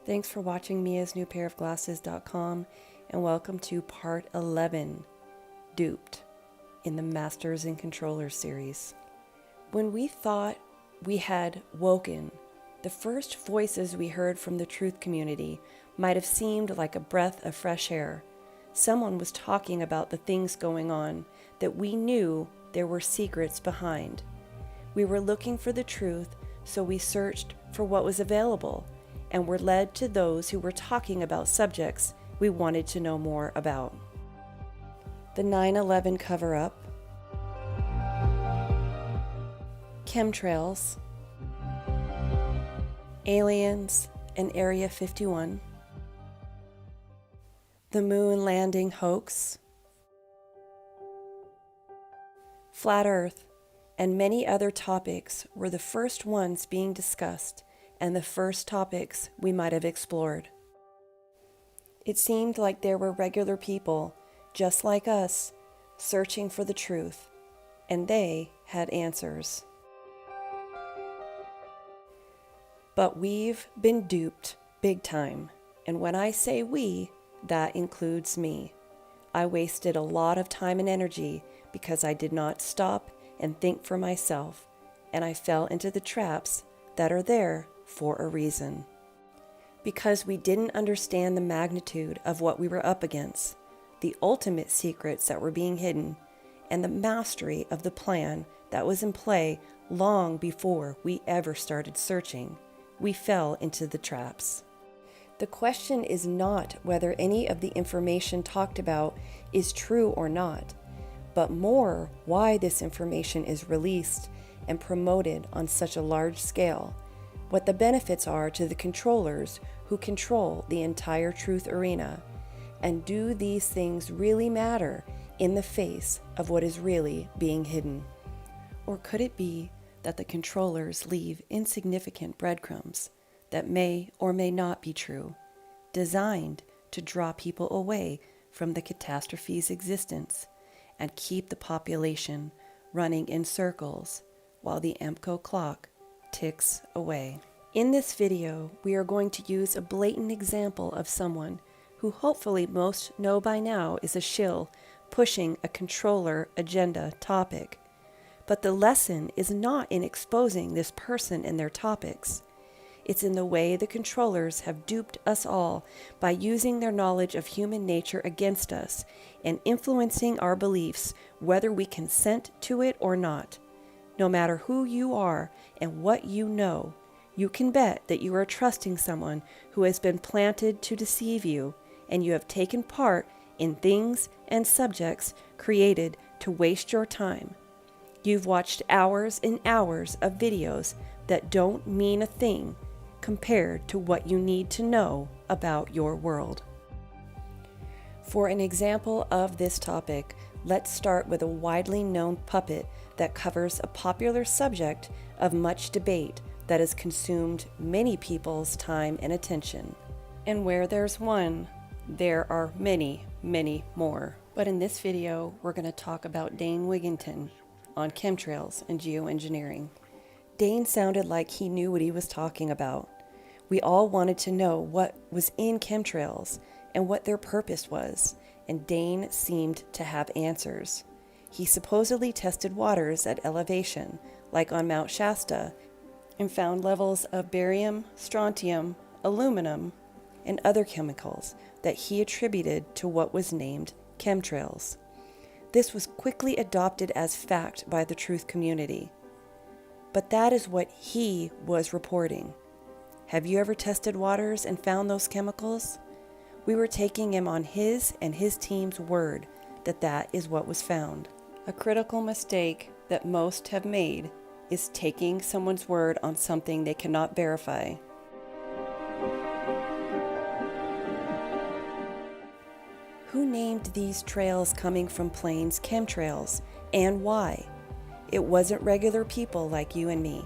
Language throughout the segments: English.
Thanks for watching miasnewpairofglasses.com and welcome to part 11, Duped, in the Masters and Controllers series. When we thought we had woken, the first voices we heard from the truth community might have seemed like a breath of fresh air. Someone was talking about the things going on that we knew there were secrets behind. We were looking for the truth, so we searched for what was available and were led to those who were talking about subjects we wanted to know more about. The 9/11 cover-up, chemtrails, aliens and Area 51, the moon landing hoax, flat Earth, and many other topics were the first ones being discussed and the first topics we might have explored. It seemed like there were regular people, just like us, searching for the truth, and they had answers. But we've been duped big time, and when I say we, that includes me. I wasted a lot of time and energy because I did not stop and think for myself, and I fell into the traps that are there for a reason. Because we didn't understand the magnitude of what we were up against, the ultimate secrets that were being hidden, and the mastery of the plan that was in play long before we ever started searching, we fell into the traps. The question is not whether any of the information talked about is true or not, but more why this information is released and promoted on such a large scale, what the benefits are to the controllers who control the entire truth arena, and do these things really matter in the face of what is really being hidden? Or could it be that the controllers leave insignificant breadcrumbs that may or may not be true, designed to draw people away from the catastrophe's existence and keep the population running in circles while the EMCO clock ticks away? In this video, we are going to use a blatant example of someone who hopefully most know by now is a shill pushing a controller agenda topic. But the lesson is not in exposing this person and their topics. It's in the way the controllers have duped us all by using their knowledge of human nature against us and influencing our beliefs whether we consent to it or not. No matter who you are and what you know, you can bet that you are trusting someone who has been planted to deceive you, and you have taken part in things and subjects created to waste your time. You've watched hours and hours of videos that don't mean a thing compared to what you need to know about your world. For an example of this topic, let's start with a widely known puppet that covers a popular subject of much debate that has consumed many people's time and attention. And where there's one, there are many, many more. But in this video, we're going to talk about Dane Wigington on chemtrails and geoengineering. Dane sounded like he knew what he was talking about. We all wanted to know what was in chemtrails and what their purpose was, and Dane seemed to have answers. He supposedly tested waters at elevation, like on Mount Shasta, and found levels of barium, strontium, aluminum, and other chemicals that he attributed to what was named chemtrails. This was quickly adopted as fact by the truth community. But that is what he was reporting. Have you ever tested waters and found those chemicals? We were taking him on his and his team's word that that is what was found. A critical mistake that most have made is taking someone's word on something they cannot verify. Who named these trails coming from planes chemtrails, and why? It wasn't regular people like you and me.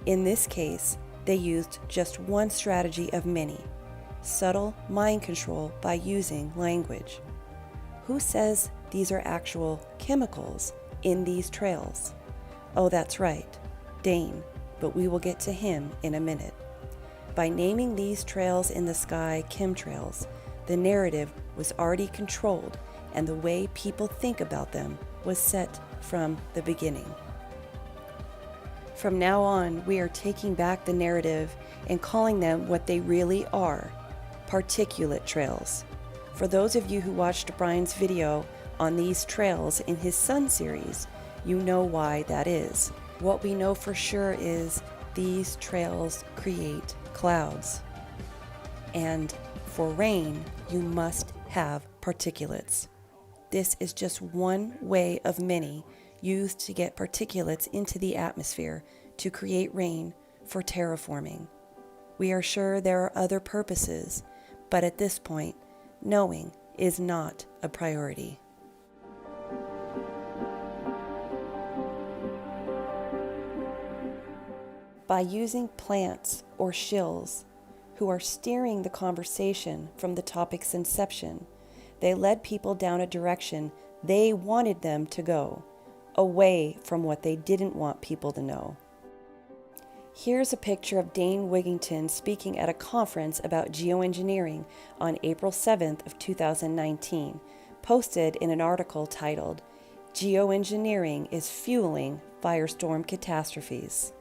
In this case, they used just one strategy of many: subtle mind control by using language. Who says these are actual chemicals in these trails? Oh, that's right, Dane, but we will get to him in a minute. By naming these trails in the sky chemtrails, the narrative was already controlled and the way people think about them was set from the beginning. From now on, we are taking back the narrative and calling them what they really are, particulate trails. For those of you who watched Brian's video on these trails in his Sun series, you know why that is. What we know for sure is these trails create clouds. And for rain, you must have particulates. This is just one way of many used to get particulates into the atmosphere to create rain for terraforming. We are sure there are other purposes, but at this point, knowing is not a priority. By using plants or shills who are steering the conversation from the topic's inception, they led people down a direction they wanted them to go, away from what they didn't want people to know. Here's a picture of Dane Wigington speaking at a conference about geoengineering on April 7th of 2019, posted in an article titled, "Geoengineering is Fueling Firestorm Catastrophes."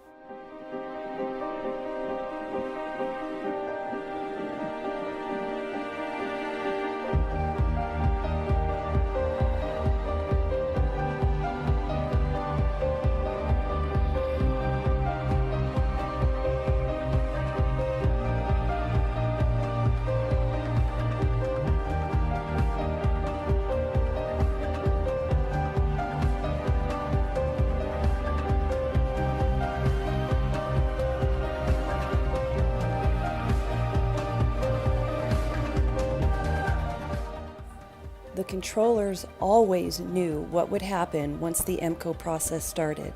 The controllers always knew what would happen once the EMCO process started,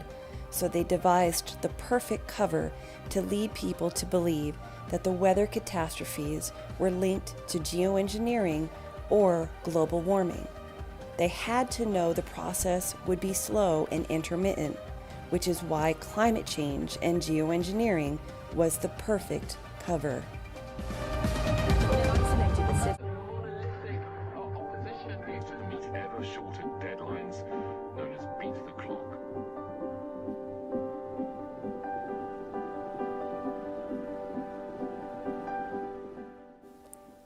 so they devised the perfect cover to lead people to believe that the weather catastrophes were linked to geoengineering or global warming. They had to know the process would be slow and intermittent, which is why climate change and geoengineering was the perfect cover.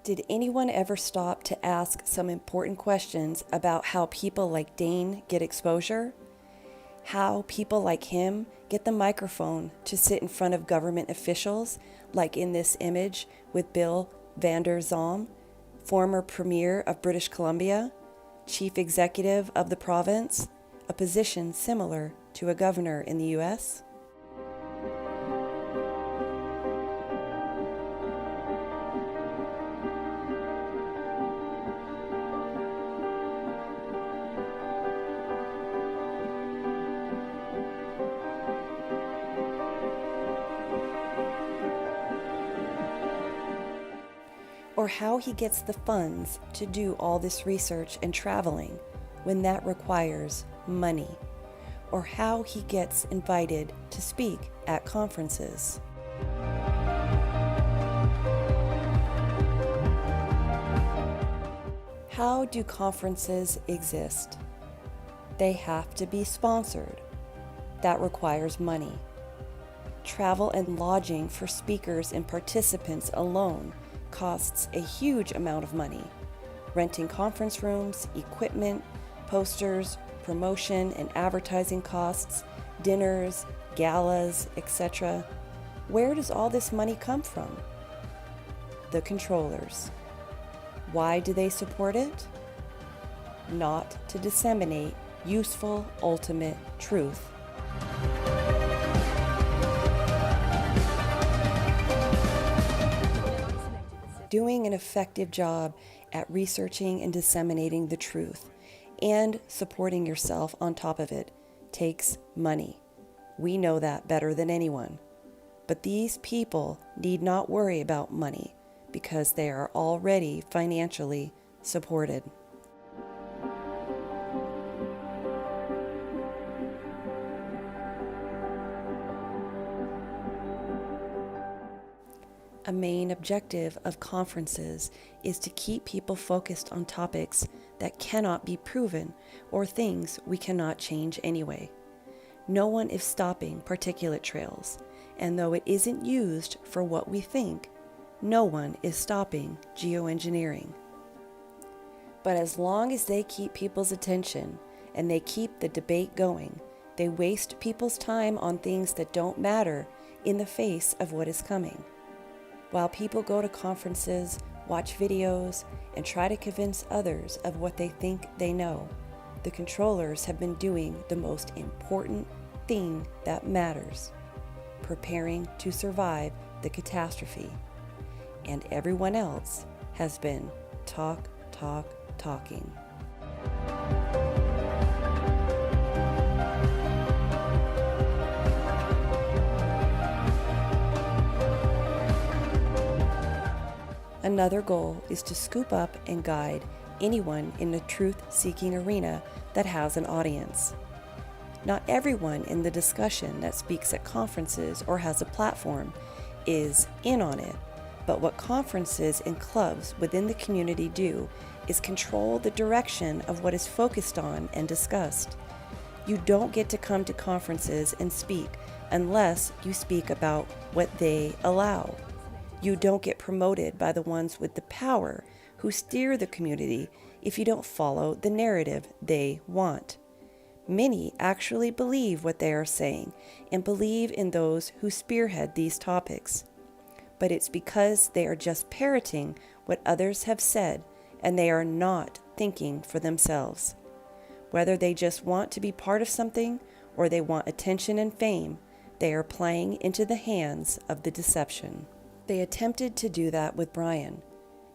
Did anyone ever stop to ask some important questions about how people like Dane get exposure? How people like him get the microphone to sit in front of government officials, like in this image with Bill Vander Zalm, former Premier of British Columbia, Chief Executive of the province, a position similar to a governor in the U.S.? Or how he gets the funds to do all this research and traveling when that requires money, or how he gets invited to speak at conferences. How do conferences exist? They have to be sponsored. That requires money. Travel and lodging for speakers and participants alone costs a huge amount of money. Renting conference rooms, equipment, posters, promotion and advertising costs, dinners, galas, etc. Where does all this money come from? The controllers. Why do they support it? Not to disseminate useful ultimate truth. Doing an effective job at researching and disseminating the truth and supporting yourself on top of it takes money. We know that better than anyone. But these people need not worry about money because they are already financially supported. A main objective of conferences is to keep people focused on topics that cannot be proven or things we cannot change anyway. No one is stopping particulate trails, and though it isn't used for what we think, no one is stopping geoengineering. But as long as they keep people's attention and they keep the debate going, they waste people's time on things that don't matter in the face of what is coming. While people go to conferences, watch videos, and try to convince others of what they think they know, the controllers have been doing the most important thing that matters: preparing to survive the catastrophe. And everyone else has been talking. Another goal is to scoop up and guide anyone in the truth-seeking arena that has an audience. Not everyone in the discussion that speaks at conferences or has a platform is in on it, but what conferences and clubs within the community do is control the direction of what is focused on and discussed. You don't get to come to conferences and speak unless you speak about what they allow. You don't get promoted by the ones with the power who steer the community if you don't follow the narrative they want. Many actually believe what they are saying and believe in those who spearhead these topics. But it's because they are just parroting what others have said and they are not thinking for themselves. Whether they just want to be part of something or they want attention and fame, they are playing into the hands of the deception. They attempted to do that with Brian.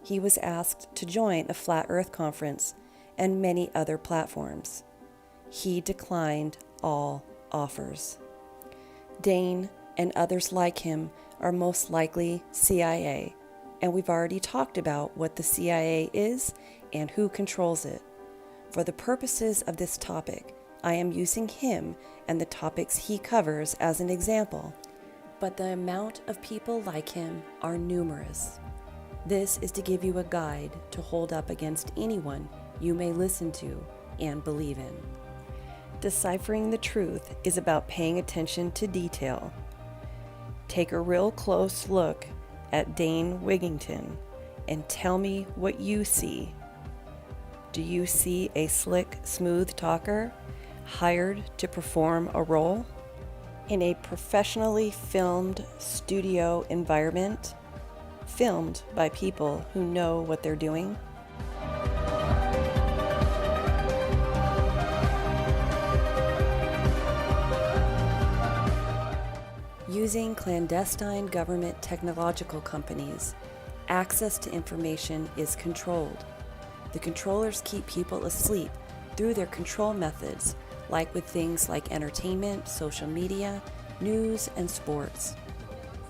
He was asked to join a Flat Earth conference and many other platforms. He declined all offers. Dane and others like him are most likely CIA, and we've already talked about what the CIA is and who controls it. For the purposes of this topic, I am using him and the topics he covers as an example. But the amount of people like him are numerous. This is to give you a guide to hold up against anyone you may listen to and believe in. Deciphering the truth is about paying attention to detail. Take a real close look at Dane Wigington and tell me what you see. Do you see a slick, smooth talker hired to perform a role? In a professionally filmed studio environment, filmed by people who know what they're doing? Using clandestine government technological companies, access to information is controlled. The controllers keep people asleep through their control methods, like with things like entertainment, social media, news, and sports.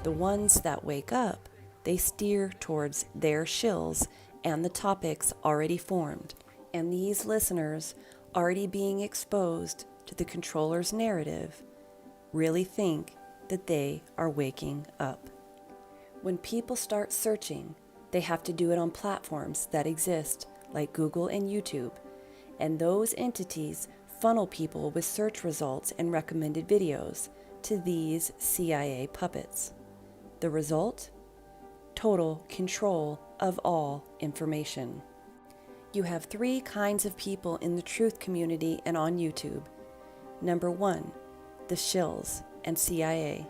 The ones that wake up, they steer towards their shills and the topics already formed, and these listeners, already being exposed to the controller's narrative, really think that they are waking up. When people start searching, they have to do it on platforms that exist, like Google and YouTube, and those entities funnel people with search results and recommended videos to these CIA puppets. The result? Total control of all information. You have 3 kinds of people in the truth community and on YouTube. Number 1, the shills and CIA,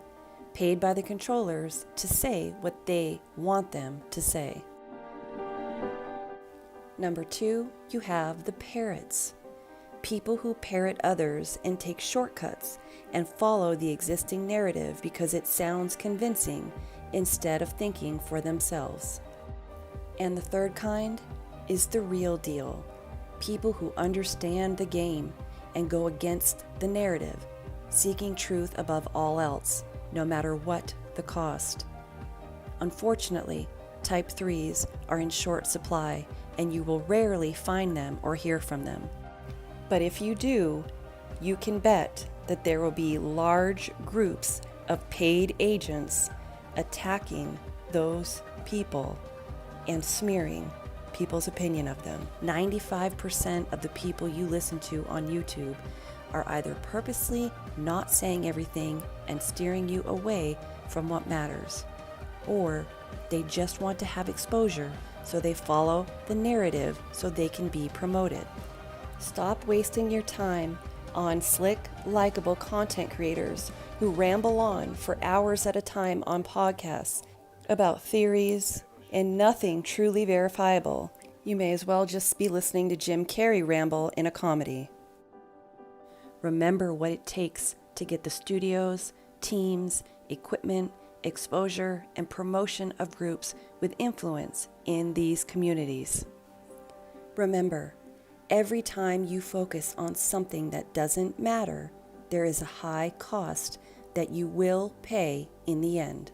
paid by the controllers to say what they want them to say. Number 2, you have the parrots, people who parrot others and take shortcuts and follow the existing narrative because it sounds convincing instead of thinking for themselves. And the third kind is the real deal, people who understand the game and go against the narrative, seeking truth above all else, no matter what the cost. Unfortunately, Type 3s are in short supply, and you will rarely find them or hear from them. But if you do, you can bet that there will be large groups of paid agents attacking those people and smearing people's opinion of them. 95% of the people you listen to on YouTube are either purposely not saying everything and steering you away from what matters, or they just want to have exposure, so they follow the narrative so they can be promoted. Stop wasting your time on slick, likable content creators who ramble on for hours at a time on podcasts about theories and nothing truly verifiable. You may as well just be listening to Jim Carrey ramble in a comedy. Remember what it takes to get the studios, teams, equipment, exposure, and promotion of groups with influence in these communities. Remember, every time you focus on something that doesn't matter, there is a high cost that you will pay in the end.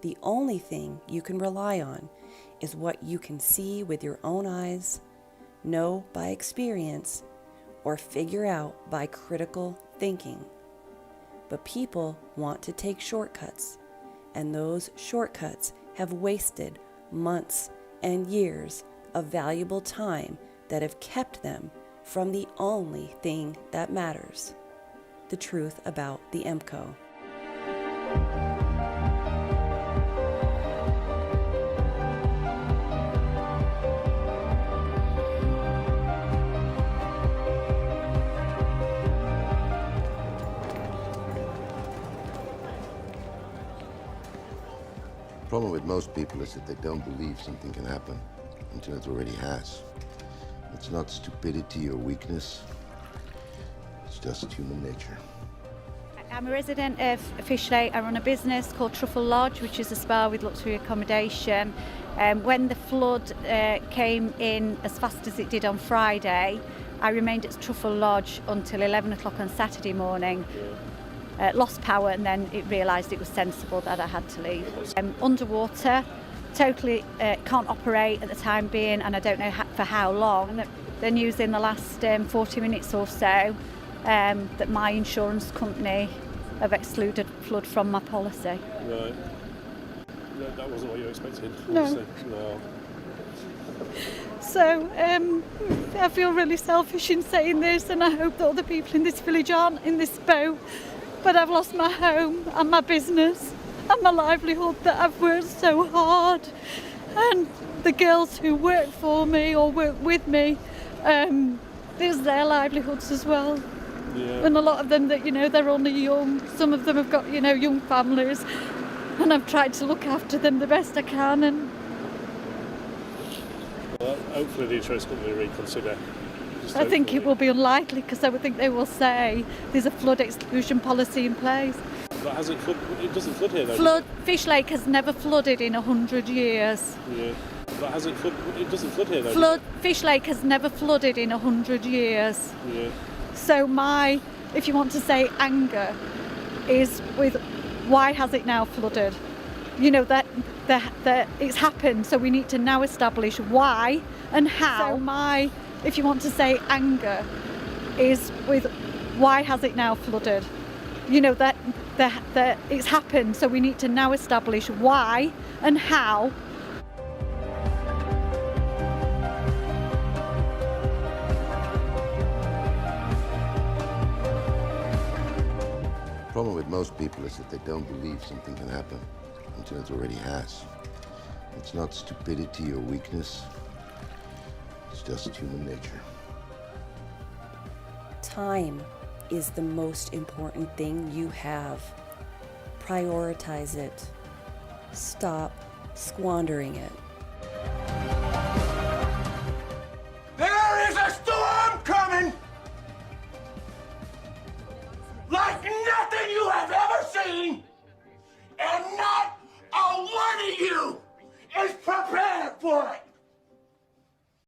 The only thing you can rely on is what you can see with your own eyes, know by experience, or figure out by critical thinking. But people want to take shortcuts, and those shortcuts have wasted months and years of valuable time that have kept them from the only thing that matters: the truth about the EMCO. The problem with most people is that they don't believe something can happen until it already has. It's not stupidity or weakness. It's just human nature. I'm a resident of Fishley. I run a business called Truffle Lodge, which is a spa with luxury accommodation. When the flood came in as fast as it did on Friday, I remained at Truffle Lodge until 11 o'clock on Saturday morning. Lost power, and then it realised it was sensible that I had to leave. Underwater, totally can't operate at the time being, and I don't know for how long. The news in the last 40 minutes or so that my insurance company have excluded flood from my policy. Right. No, that wasn't what you expected. No. No. So I feel really selfish in saying this, and I hope that other people in this village aren't in this boat. But I've lost my home and my business and my livelihood that I've worked so hard. And the girls who work for me or work with me, there's their livelihoods as well. Yeah. And a lot of them that, they're only young. Some of them have got, young families. And I've tried to look after them the best I can. And Well, hopefully the insurance company will reconsider. I think it will be unlikely, because I would think they will say there's a flood exclusion policy in place. But it doesn't flood here though. Fish Lake has never flooded in 100 years. Yeah. But it doesn't flood here though. Fish Lake has never flooded in 100 years. Yeah. So my, if you want to say anger, is with why has it now flooded? That it's happened, so we need to now establish why and how. So my, if you want to say anger, is with why has it now flooded? That it's happened, so we need to now establish why and how. The problem with most people is that they don't believe something can happen until it already has. It's not stupidity or weakness. It's just human nature. Time is the most important thing you have. Prioritize it. Stop squandering it. There is a storm coming! Like nothing you have ever seen! And not a one of you is prepared!